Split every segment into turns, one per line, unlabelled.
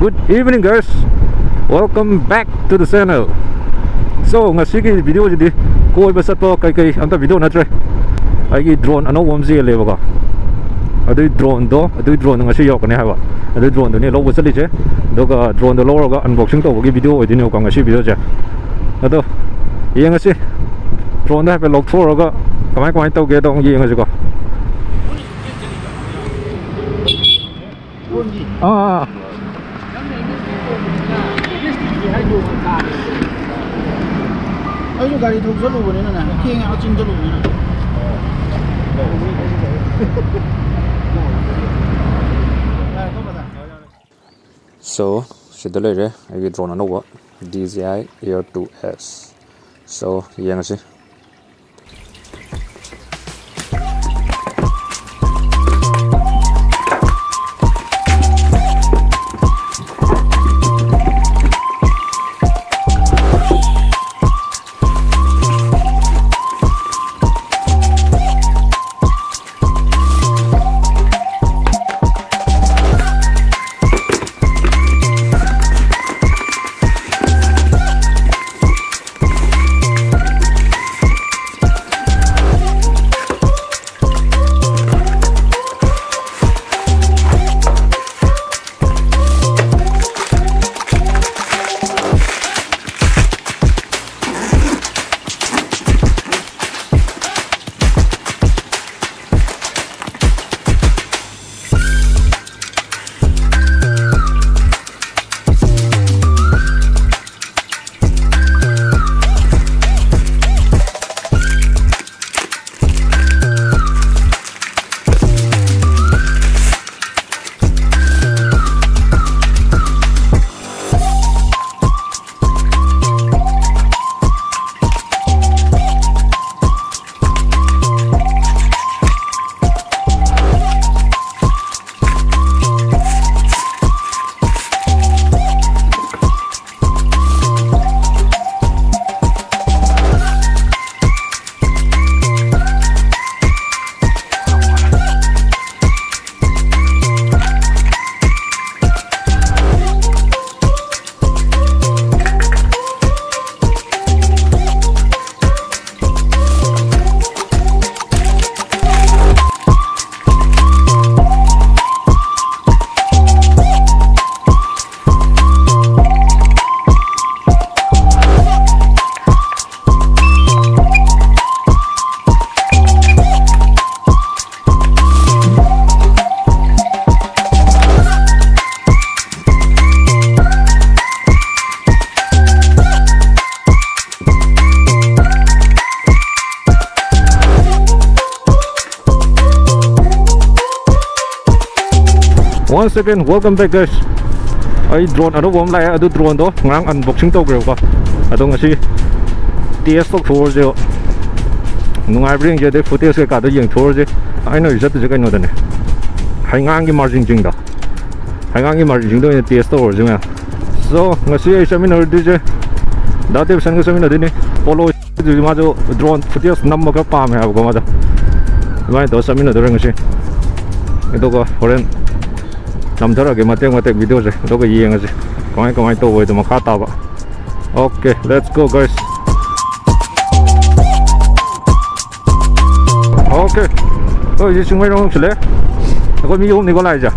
Good evening guys, welcome back to the channel. So ngasigi video jadi koi basat po kai anta video na tre ai drone ano wamji le ba adu drone ngasi yok ne hawa adu drone do ne lo basali je doga drone do lo ga unboxing to gi video odi ne ko ngasi video je ado ye ngasi drone da pe lok thor ga kamai to ge dong ye ngasi ko
아주 가리 독서로 보내는 나 키행 아침저로 보내는
So sidalere ai drone ano DJI Air 2S. So yang sih once again welcome back guys. Ai drone ano bom lai adu drone do ngang unboxing to greu ko adu ngasi TS to tour je nungai bring je de footage ka do yeng tour je ai no isat je ka no dane hai ngang gi margin jing da hai ngang gi margin do TS to je ma so ngasi ai seminar de je da Devson seminar de ni POLO ju ma jo drone footage nam ka pa me ha ko ma da mai do seminar de ngasi itu ko horen namjara ke mate video je to ko yeng je kamai to wo to makha ta ba. Okay, let's go guys. Okay, to ji sing mai rong chule ko mi yom ni ko lai ja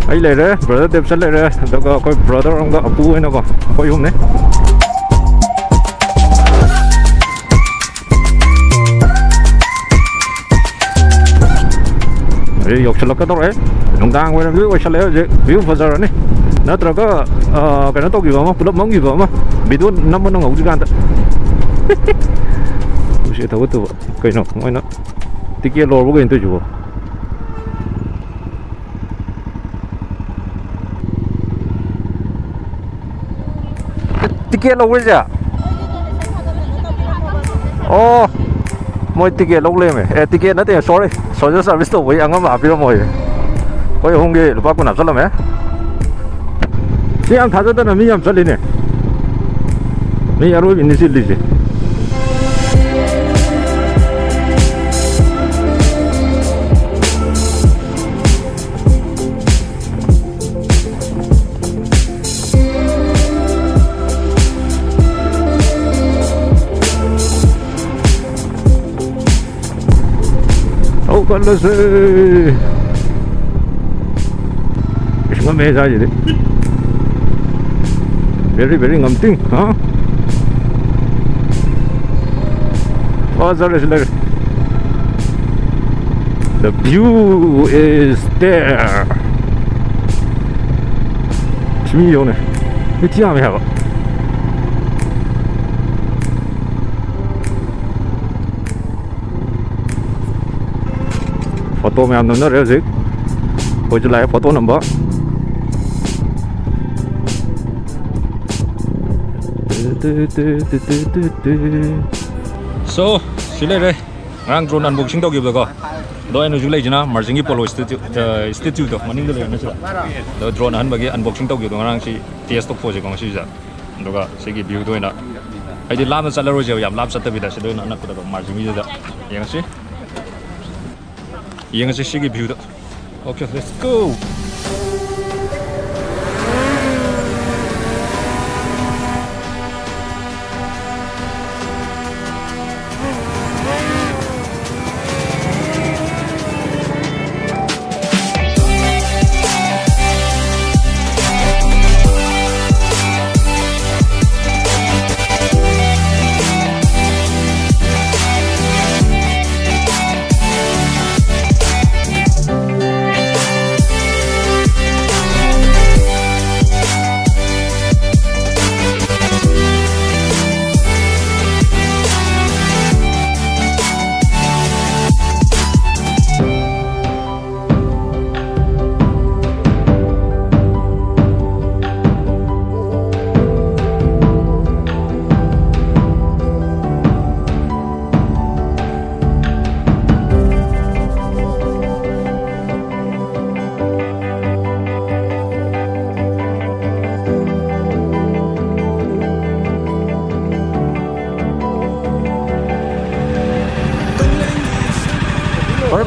ai le re brother Devson le re to ko brother ong ga apu no ko yom ne ai yok chula ka to re nongdang wa view wa chale je view fazar ne natraga kana to gi ba ma pulap mang gi ba ma video nam no ngau ji kan ta usi ta to kai no mai na tike lor bo gen to ju tike lo we ja oh moi tike lo le me tike na te sorry social service to we ang ma bi mo ye 거의 홍게 루바고 남살라메 그냥 다저다나 미얌 살리네 미야로 인니실리지 Haugatlase. Isma me sa jadi. Very ngamting, huh? The view is there. Chimione. Itiame haba. Photo में आना ना रेज़िक हो चला है photo number so sila re ngang drone unboxing tau gitu ko do enu julai jina Marjing POLO institute of maning dele na sila do drone han bagi unboxing tau gitu ngang si test tok pose ko si ja doga segi view do ina ai di lam sa laro je yam lam sa ta bida si do na ko do Marjing ji da yang si yang si segi view do okay let's go.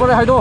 Boleh hai tu.